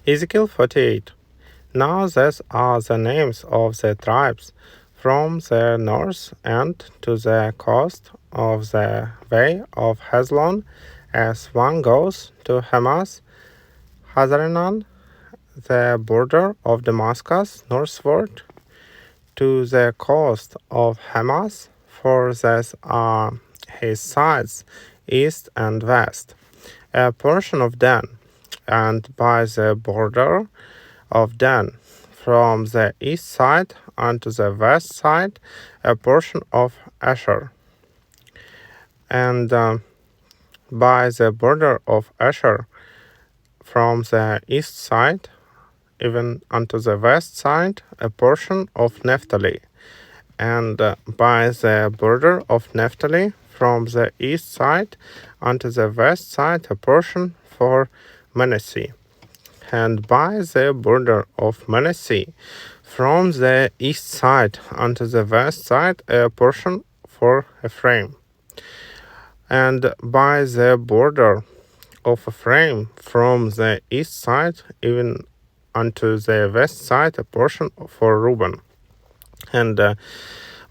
Ezekiel 48. Now these are the names of the tribes from the north end to the coast of the way of Hezlon, as one goes to Hamath, Hazarenan, the border of Damascus, northward to the coast of Hamath, for these are his sides, east and west, a portion of Dan, and by the border of Dan, from the east side unto the west side, a portion of Asher, and by the border of Asher, from the east side even unto the west side, a portion of Naphtali, and by the border of Naphtali, from the east side unto the west side, a portion for Manasseh, and by the border of Manasseh, from the east side unto the west side, a portion for Ephraim, and by the border of Ephraim, from the east side even unto the west side, a portion for Reuben, and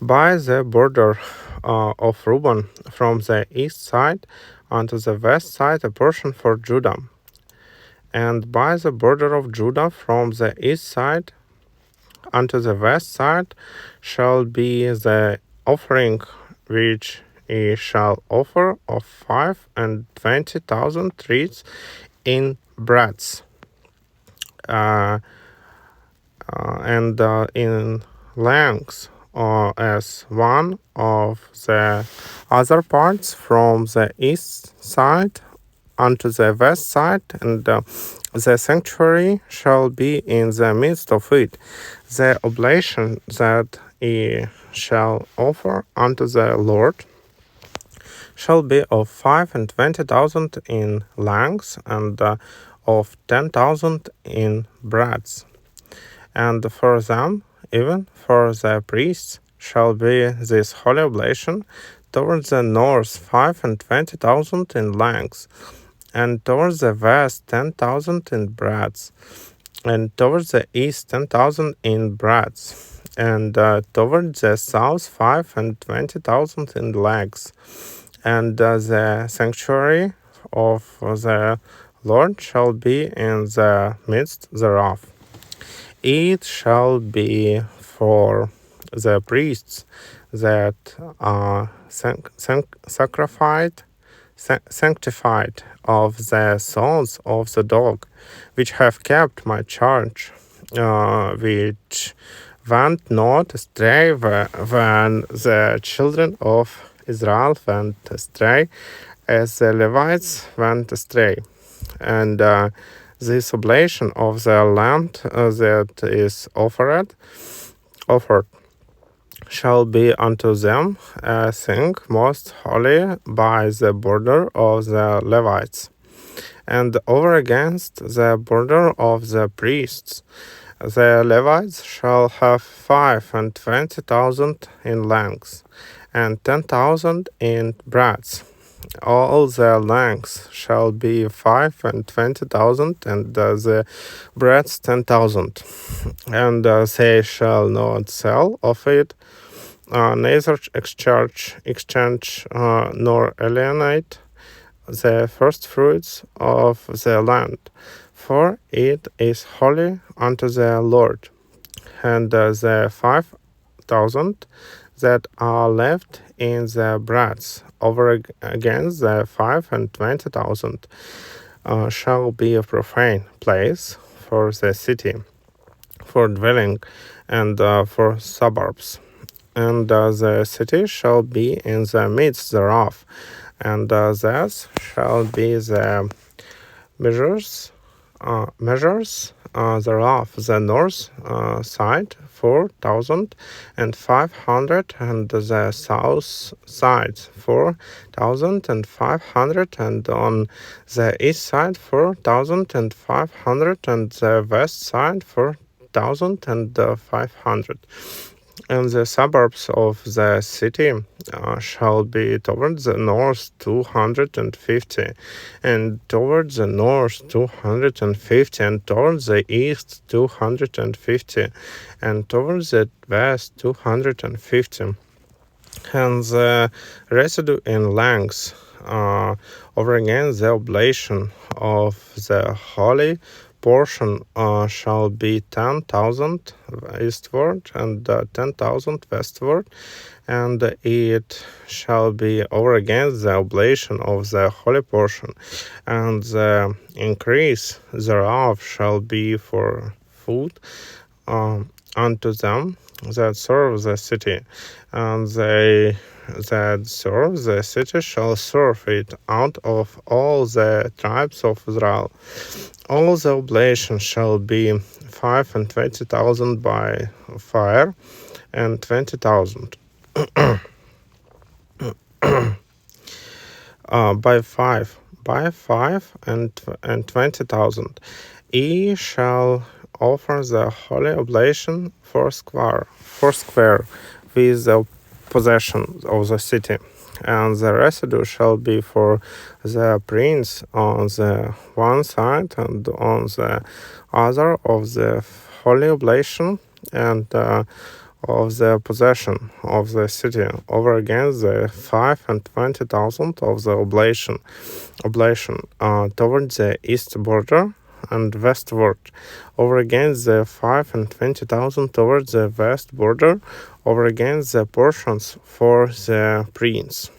by the border of Reuben, from the east side unto the west side, a portion for Judah, and by the border of Judah, from the east side unto the west side, shall be the offering which he shall offer of 25,000 trees in breadths, and in length, as one of the other parts, from the east side unto the west side, and the sanctuary shall be in the midst of it. The oblation that he shall offer unto the Lord shall be of 25,000 in length, and of 10,000 in breadth. And for them, even for the priests, shall be this holy oblation towards the north 25,000 in length, and towards the west 10,000 in breadth, and towards the east 10,000 in breadth, and towards the south 25,000 in length. And the sanctuary of the Lord shall be in the midst thereof. It shall be for the priests that are sanctified of the sons of the dog, which have kept my charge, which went not astray when the children of Israel went astray, as the Levites went astray. And this oblation of the land that is offered shall be unto them a thing most holy by the border of the Levites, and over against the border of the priests. The Levites shall have 25,000 in length, and 10,000 in breadth. All the lengths shall be 25,000, and the breadth 10,000. And they shall not sell of it, neither exchange nor alienate the first fruits of the land, for it is holy unto the Lord. And the 5,000 that are left in the breadth over against the 25,000 shall be a profane place for the city, for dwelling, and for suburbs. And the city shall be in the midst thereof, and thus shall be the measures thereof. The north side 4,500, and the south side 4,500, and on the east side 4,500, and the west side 4,500. And the suburbs of the city shall be towards the north 250, and towards the north 250, and towards the east 250, and towards the west 250. And the residue in length over again the oblation of the holy portion shall be 10,000 eastward and 10,000 westward, and it shall be over again the oblation of the holy portion, and the increase thereof shall be for food unto them that serve the city, and they that serve the city shall serve it out of all the tribes of Israel. All the oblations shall be 25,000 by fire, and 20,000 by five, and 20,000. Ye shall offer the holy oblation foursquare with the possession of the city, and the residue shall be for the prince on the one side and on the other of the holy oblation, and of the possession of the city over against the 5 and 20,000 of the oblation towards the east border, and westward over against the 5 and 20,000 towards the west border over against the portions for the prince.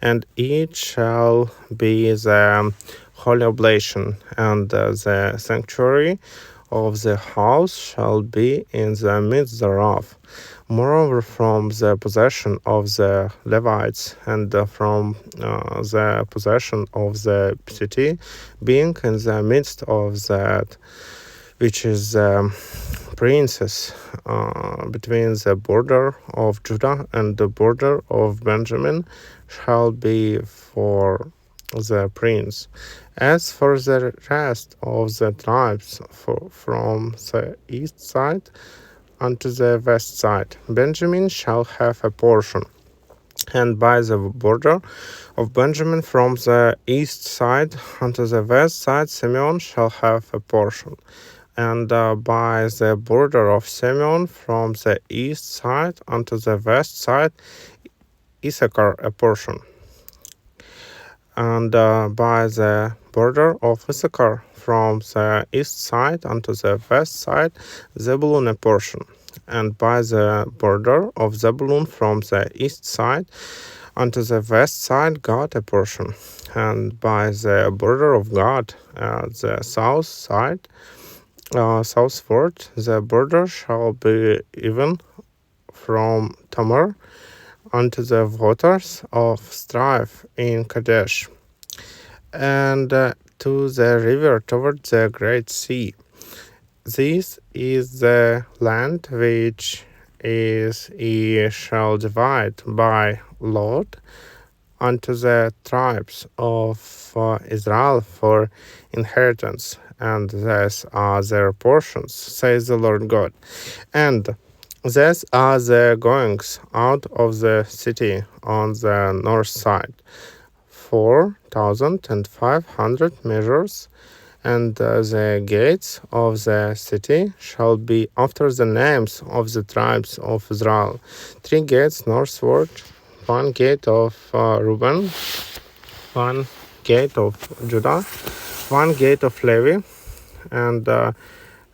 And it shall be the holy oblation, and the sanctuary of the house shall be in the midst thereof. Moreover, from the possession of the Levites, and from the possession of the city, being in the midst of that, which is princes, between the border of Judah and the border of Benjamin, shall be for the prince. As for the rest of the tribes, from the east side unto the west side, Benjamin shall have a portion. And by the border of Benjamin from the east side unto the west side, Simeon shall have a portion. And by the border of Simeon from the east side unto the west side, Issachar a portion. And by the border of Issachar from the east side unto the west side, Zebulun a portion. And by the border of Zebulun from the east side unto the west side, Gad a portion. And by the border of Gad, the south side, southward, the border shall be even from Tamar unto the waters of strife in Kadesh, and to the river toward the great sea. This is the land which is ye shall divide by lot unto the tribes of Israel for inheritance, and these are their portions, says the Lord God. And these are the goings out of the city on the north side, 4,500 measures, and the gates of the city shall be after the names of the tribes of Israel. 3 gates northward, 1 gate of Reuben, 1 gate of Judah, 1 gate of Levi, and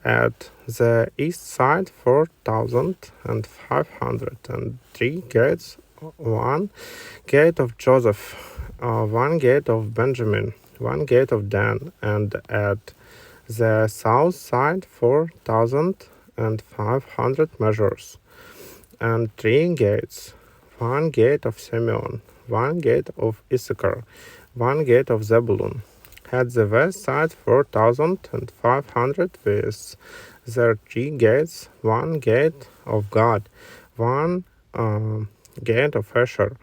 at the east side 4,500, and 3 gates, 1 gate of Joseph, 1 gate of Benjamin, 1 gate of Dan, and at the south side 4,500 measures, and 3 gates, 1 gate of Simeon, 1 gate of Issachar, 1 gate of Zebulun. At the west side 4,500 with their 3 gates, 1 gate of Gad, 1 gate of Asher,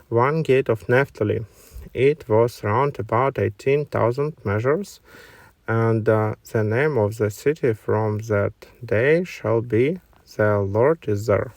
1 gate of Naphtali. It was round about 18,000 measures, and the name of the city from that day shall be, The Lord is there.